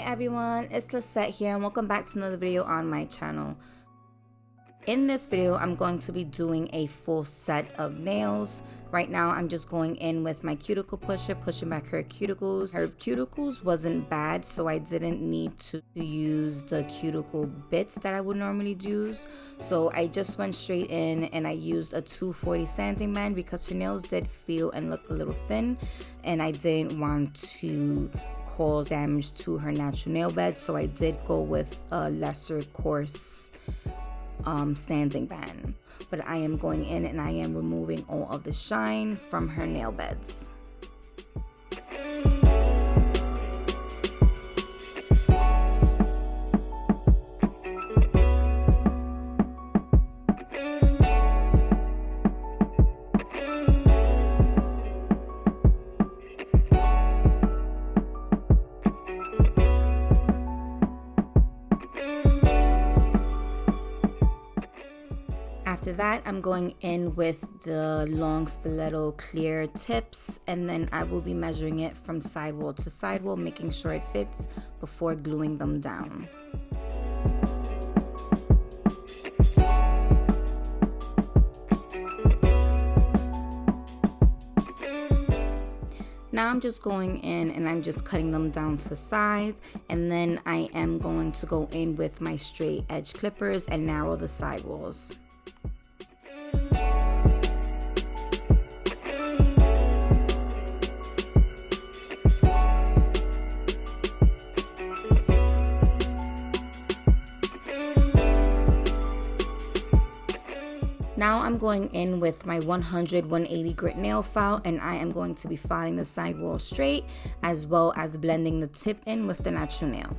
everyone, it's Lissette here and welcome back to another video on my channel. In this video, I'm going to be doing a full set of nails. Right now, I'm just going in with my cuticle pusher, pushing back her cuticles. Her cuticles wasn't bad, so I didn't need to use the cuticle bits that I would normally use. So I just went straight in and I used a 240 sanding band because her nails did feel and look a little thin, and I didn't want to cause damage to her natural nail bed, so I did go with a lesser coarse sanding band. But I am going in and I am removing all of the shine from her nail beds. After that, I'm going in with the long stiletto clear tips, and then I will be measuring it from sidewall to sidewall, making sure it fits before gluing them down. Now I'm just going in and I'm just cutting them down to size, and then I am going to go in with my straight edge clippers and narrow the sidewalls. Now I'm going in with my 100/180 grit nail file, and I am going to be filing the sidewall straight as well as blending the tip in with the natural nail.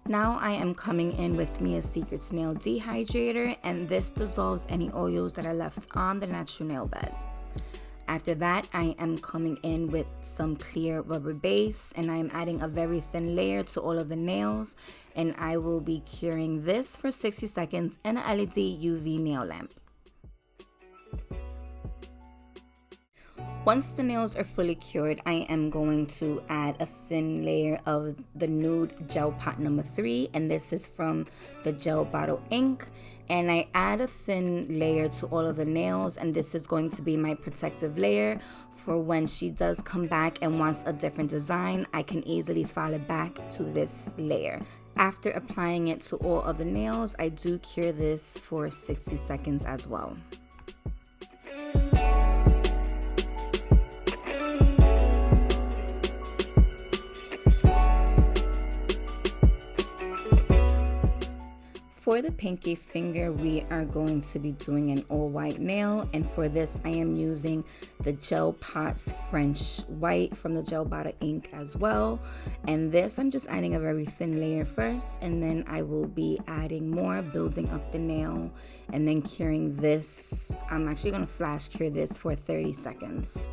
Now I am coming in with Mia's Secrets Nail Dehydrator, and this dissolves any oils that are left on the natural nail bed. After that, I am coming in with some clear rubber base, and I am adding a very thin layer to all of the nails, and I will be curing this for 60 seconds in an LED UV nail lamp. Once the nails are fully cured, I am going to add a thin layer of the nude gel pot number 3, and this is from the gel bottle ink, and I add a thin layer to all of the nails, and this is going to be my protective layer for when she does come back and wants a different design. I can easily file it back to this layer. After applying it to all of the nails, I do cure this for 60 seconds as well. For the pinky finger, we are going to be doing an all white nail, and for this I am using the Gel Pot's French White from the Gel Bottle ink as well. And this, I'm just adding a very thin layer first, and then I will be adding more, building up the nail, and then curing this. I'm actually going to flash cure this for 30 seconds.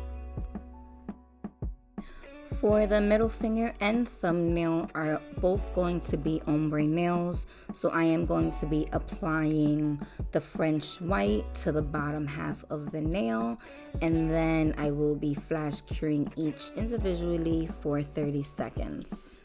For the middle finger and thumbnail are both going to be ombre nails, so I am going to be applying the French white to the bottom half of the nail, and then I will be flash curing each individually for 30 seconds.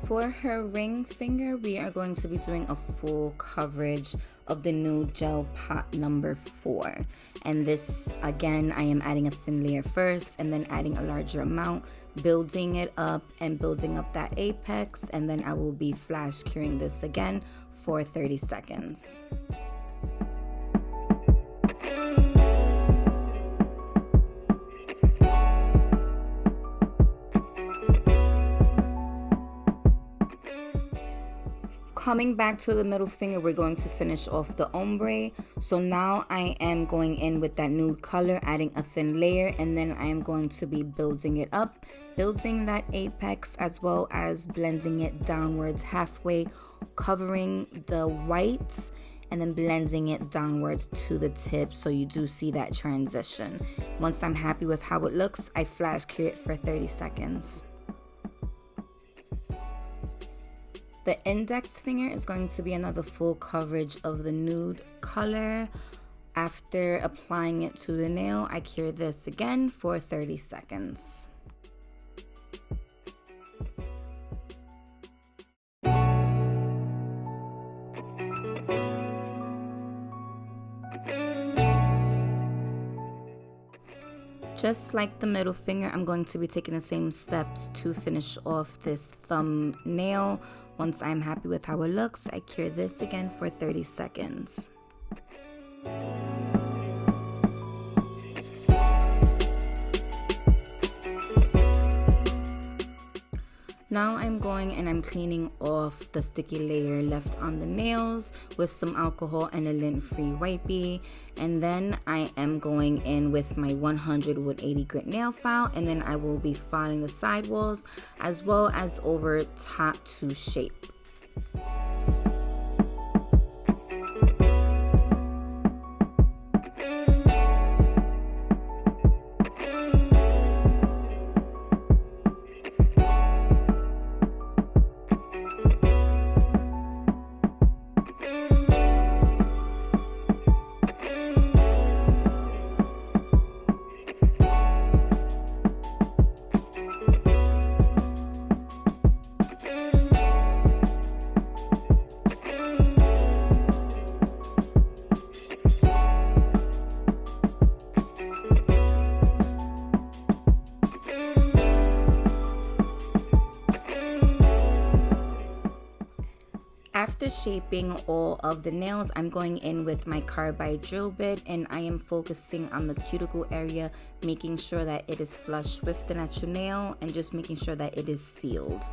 For her ring finger, we are going to be doing a full coverage of the new Gel Pot number 4. And this, again, I am adding a thin layer first and then adding a larger amount, building it up and building up that apex, and then I will be flash curing this again for 30 seconds. Coming back to the middle finger, we're going to finish off the ombre. So now I am going in with that nude color, adding a thin layer, and then I am going to be building it up, building that apex as well as blending it downwards halfway, covering the whites and then blending it downwards to the tip, so you do see that transition. Once I'm happy with how it looks, I flash cure it for 30 seconds. The index finger is going to be another full coverage of the nude color. After applying it to the nail, I cure this again for 30 seconds. Just like the middle finger, I'm going to be taking the same steps to finish off this thumbnail. Once I'm happy with how it looks, I cure this again for 30 seconds. Now I'm going and I'm cleaning off the sticky layer left on the nails with some alcohol and a lint-free wipey. And then I am going in with my 100 wood 80 grit nail file, and then I will be filing the sidewalls as well as over top to shape. After shaping all of the nails, I'm going in with my carbide drill bit, and I am focusing on the cuticle area, making sure that it is flush with the natural nail and just making sure that it is sealed.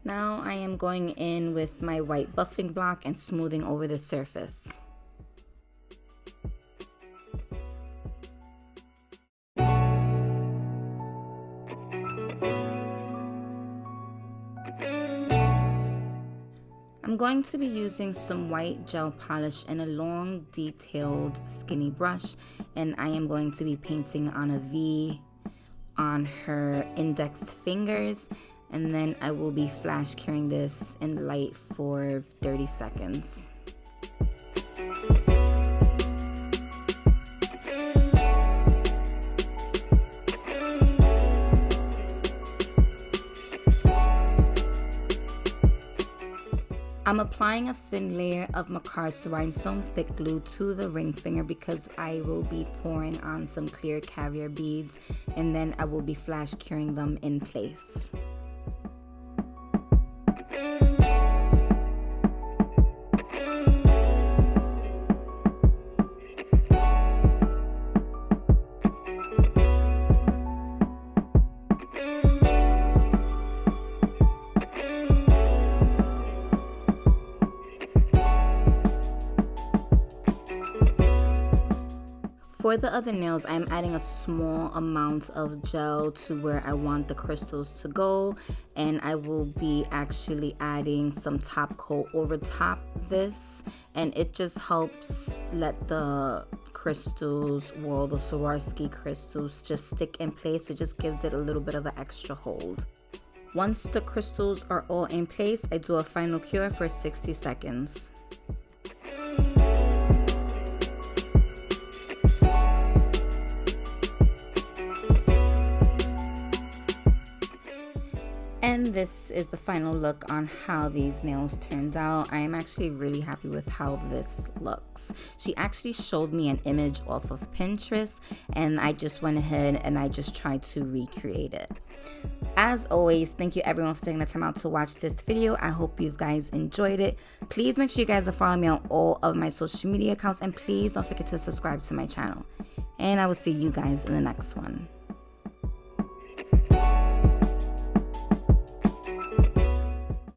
Now I am going in with my white buffing block and smoothing over the surface. I'm going to be using some white gel polish and a long detailed skinny brush, and I am going to be painting on a V on her index fingers, and then I will be flash curing this in the light for 30 seconds. I'm applying a thin layer of Macquart's rhinestone thick glue to the ring finger because I will be pouring on some clear caviar beads, and then I will be flash curing them in place. For the other nails, I'm adding a small amount of gel to where I want the crystals to go, and I will be actually adding some top coat over top this, and it just helps let the crystals, well, the Swarovski crystals, just stick in place. It just gives it a little bit of an extra hold. Once the crystals are all in place, I do a final cure for 60 seconds. And this is the final look on how these nails turned out. I am actually really happy with how this looks. She actually showed me an image off of Pinterest, and I just went ahead and I just tried to recreate it. As always, thank you everyone for taking the time out to watch this video. I hope you guys enjoyed it. Please make sure you guys are following me on all of my social media accounts, and please don't forget to subscribe to my channel. And I will see you guys in the next one.